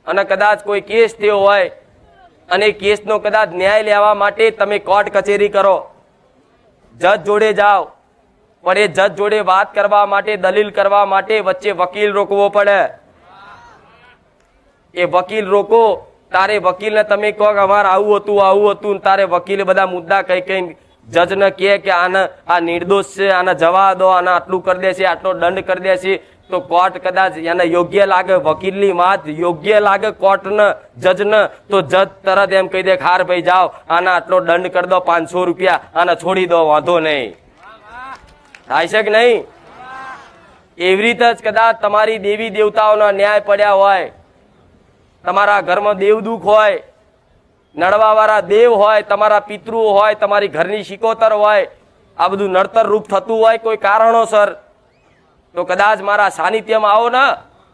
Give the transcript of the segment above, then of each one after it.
અને કદાચ કોઈ કેસ થયો હોય અને કેસનો કદાચ ન્યાય લેવા માટે તમે કોર્ટ કચેરી કરો, જજ જોડે જાઓ, પણ એ જજ જોડે વાત કરવા માટે, દલીલ કરવા માટે વચ્ચે વકીલ રોકવો પડે. એ વકીલ રોકો, તારે વકીલને તમે કહો કે અમારે આવું હતું, તારે વકીલે બધા મુદ્દા કઈ જજને કહે કે આ નિર્દોષ છે, આને જવા દો, આને આટલું કરી દેશે, આટલો દંડ કરી દેશે, તો કોર્ટ કદાચ એને યોગ્ય લાગે, વકીલની વાત યોગ્ય લાગે કોર્ટને, જજને, તો જજ તરત એમ કહી દે હાર ભાઈ જાઓ, આને આટલો દંડ કરી દો, 500 રૂપિયા, આને છોડી દો, વાંધો નહીં. થાય છે કે નહીં? એવી રીતે જ કદાચ તમારી દેવી દેવતાઓના ન્યાય પડ્યા હોય, તમારા ઘરમાં દેવ દુઃખ હોય, નડવા વાળા દેવ હોય, તમારા પિતૃ હોય, તમારી ઘરની શિકોતર હોય, આ બધું નડતર રૂપ થતું હોય કોઈ કારણોસર, તો કદાચ મારા સાનિધ્યમાં આવો ને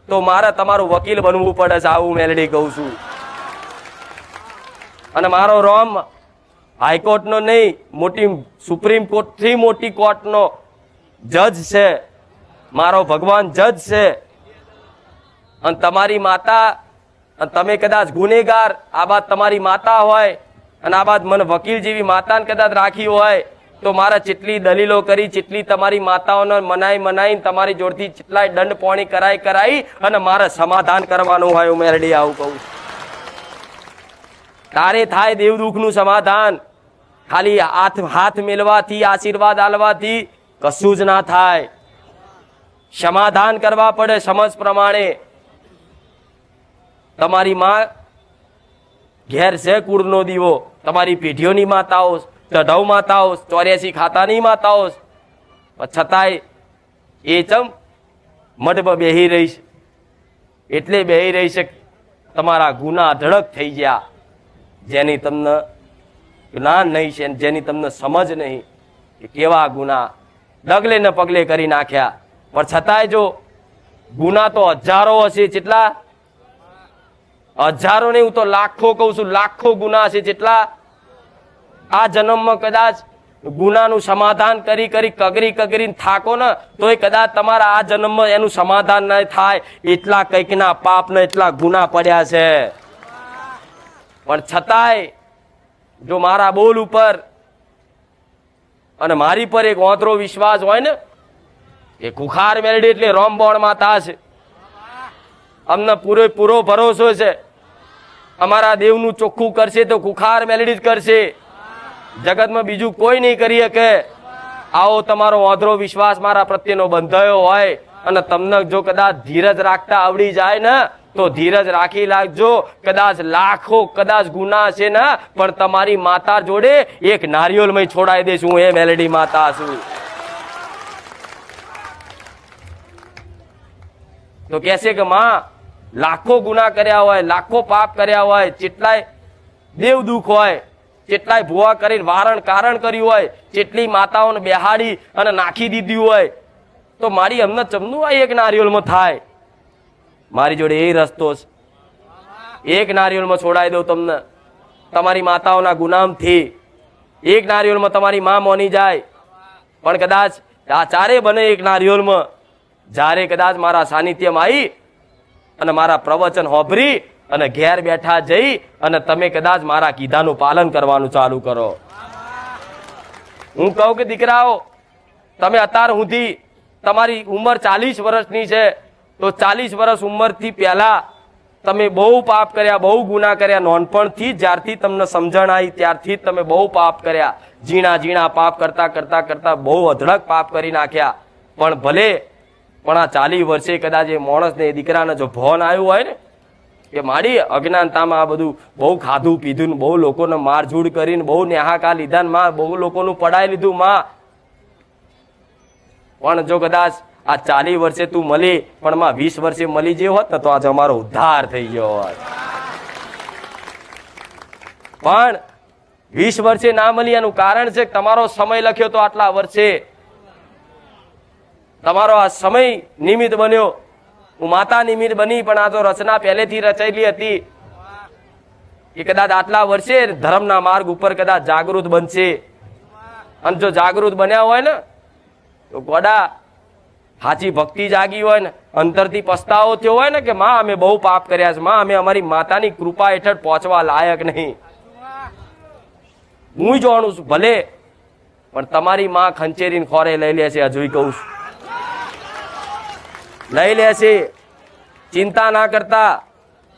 તો મારે તમારું વકીલ બનવું પડે છે. આવું મેલડી કહું છું. અને મારો રોમ હાઈકોર્ટનો નહીં, મોટી સુપ્રીમ કોર્ટથી મોટી કોર્ટનો જજ છે, મારો ભગવાન જજ છે. અને તમારી માતા, અને તમે કદાચ ગુનેગાર, આ બાદ તમારી માતા હોય અને આ બાદ મને વકીલ જેવી માતાને કદાચ રાખી હોય, તો મારે જેટલી દલીલો કરી, જેટલી તમારી માતાઓને મનાઈ તમારી જોડથી જેટલાય દંડ પોણી કરાઈ અને મારે સમાધાન કરવાનું હોય. મેરડી આવું કહું, તારે થાય દેવ દુઃખનું સમાધાન. ખાલી હાથ મેળવાથી, આશીર્વાદ આલવાથી કશું જ ના થાય. સમાધાન કરવા પડે સમજ પ્રમાણે. તમારી માં ઘેર છે કુળનો દીવો, તમારી પેઢીઓની માતાઓ, 18 માતાઓ, 84 ખાતાની માતાઓ, છતાંય એ ચમ મઢમાં બેહી રહી છે. એટલે બેહી રહી છે તમારા ગુના ધડક થઈ ગયા, જેની તમને જ્ઞાન નહીં છે, જેની તમને સમજ નહીં કે કેવા ગુના ડગલે ને પગલે કરી નાખ્યા. પણ છતાંય જો ગુના તો હજારો હશે, કેટલા હજારો નહીં, હું તો લાખો કહું છું, લાખો ગુના છે. જેટલા આ જન્મમાં કદાચ ગુનાનું સમાધાન કરી કગરીને થાકો ને તોય કદાચ તમારા આ જન્મમાં એનું સમાધાન ન થાય. એટલા કંઈકના પાપ ને એટલા ગુના પડ્યા છે. પણ છતાંય જો મારા બોલ ઉપર અને મારી પર એક ઓંતરો વિશ્વાસ હોય ને, એ કુખાર મેલડી એટલે રોમબોણ માતા છે. અમને પૂરેપૂરો ભરોસો છે, અમારા દેવનું ચોખ્ખું કરશે તો કુખાર મેલડી જ કરશે, જગતમાં બીજું કોઈ નહીં કરી શકે. આવો તમારો ઓંધળો વિશ્વાસ મારા પ્રત્યેનો બંધાયો હોય અને તમને જો કદાચ ધીરજ રાખતા આવડી જાય ને તો ધીરજ રાખી લાગજો. કદાચ લાખો કદાચ ગુના છે ને, પણ તમારી માતા જોડે એક નારિયેળમય છોડાઈ દઈશ. હું એ મેલડી માતા છું. તો કહેશે કે માં લાખો ગુના કર્યા હોય, લાખો પાપ કર્યા હોય, જેટલાય દેવ દુઃખ હોય, જેટલાય ભૂવા કરીને વારણ કારણ કર્યું હોય, જેટલી માતાઓને બેહાડી અને નાખી દીધી હોય, તો મારી અમને ચમનું આ એક નારિયેળમાં થાય. મારી જોડે એ રસ્તો છે, એક નારિયેળમાં છોડાઈ દઉં તમને. તમારી માતાઓના ગુનામથી એક નારિયેળમાં તમારી માં મોની જાય. પણ કદાચ આ ચારે બને એક નારિયેળમાં, જ્યારે કદાચ મારા સાનિધ્યમાં આવી અને મારા પ્રવચન હોભરી અને ઘેર બેઠા જઈ અને તમે કદાચ મારા કીધાનું પાલન કરવાનું ચાલુ કરો. હું કહું કે દીકરાઓ, તમે અત્યાર સુધી તમારી ઉંમર 40 વર્ષની છે, તો 40 વર્ષ ઉંમરથી પહેલા તમે બહુ પાપ કર્યા, બહુ ગુના કર્યા. નોનપણથી જ્યારથી તમને સમજણ આવી ત્યારથી જ તમે બહુ પાપ કર્યા. ઝીણા પાપ કરતા બહુ અધળક પાપ કરી નાખ્યા. પણ ભલે પણ આ 40 વર્ષે કદાચ એ માણસને, એ દીકરાને જો ભોન આવ્યું હોય ને કે મારી અજ્ઞાનતામાં આ બધું બહુ ખાધું પીધું, બહુ લોકોને મારઝૂડ કરીને, બહુ નેહાકા લીધા, માં બહુ લોકોનું પડાઈ લીધું માં, પણ જો કદાચ આ 40 વર્ષે તું મળી, પણ માં 20 વર્ષે મળી જે હોત ને તો આજે અમારો ઉદ્ધાર થઈ ગયો હોત. પણ 20 વર્ષે ના મળી એનું કારણ છે કે તમારો સમય લખ્યો તો આટલા વર્ષે, તમારો આ સમય નિમિત્ત બન્યો. હું માતા નિમિત્ત બની, પણ આ તો રચના પહેલેથી રચાયેલી હતી કે કદાચ આટલા વર્ષે ધર્મના માર્ગ ઉપર કદાચ જાગૃત બનશે. અને જો જાગૃત બન્યા હોય ને તો ગોડા સાચી ભક્તિ જાગી હોય ને, અંતરથી પસ્તાવો થયો હોય ને કે માં અમે બહુ પાપ કર્યા છે, માં અમે અમારી માતાની કૃપા હેઠળ પહોંચવા લાયક નહીં, હું જાણું છું ભલે, પણ તમારી માં ખંચેરીને ખોરે લઈ લે છે, હજુ કહું છું લઈ લે છે, ચિંતા ના કરતા.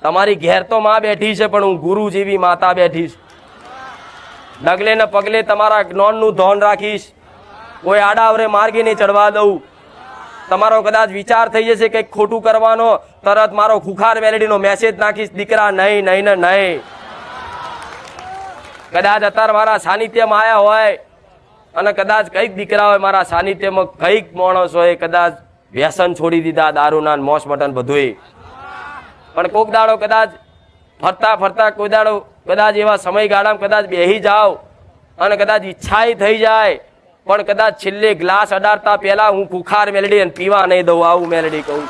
તમારી ઘેર તો માં બેઠી છે, પણ હું ગુરુ જેવી માતા બેઠી છું. ડગલે ને પગલે તમારા જ્ઞાનનું ધોન રાખીશ, કોઈ આડાવરે માર્ગે નહીં ચડવા દઉં. તમારો કદાચ વિચાર થઈ જશે કંઈક ખોટું કરવાનો, તરત મારો ખુખાર મેલેડીનો મેસેજ નાખીશ, દીકરા નહીં નહીં ને નહીં. કદાચ અત્યારે મારા સાનિધ્યમાં આવ્યા હોય અને કદાચ કઈક દીકરા હોય મારા સાનિધ્યમાં, કઈક માણસ હોય કદાચ વ્યસન છોડી દીધા, દારૂના મોસ મટન બધું, પણ કોક દાડો કદાચ ફરતા ફરતા કોઈ દાડો કદાચ એવા સમયગાળામાં કદાચ બેહી જાઓ અને કદાચ ઈચ્છા થઈ જાય, પણ કદાચ છેલ્લે ગ્લાસ અડાડતા પહેલા હું ખુખાર મેલડી અને પીવા નહીં દઉં, આવું મેલડી કહું.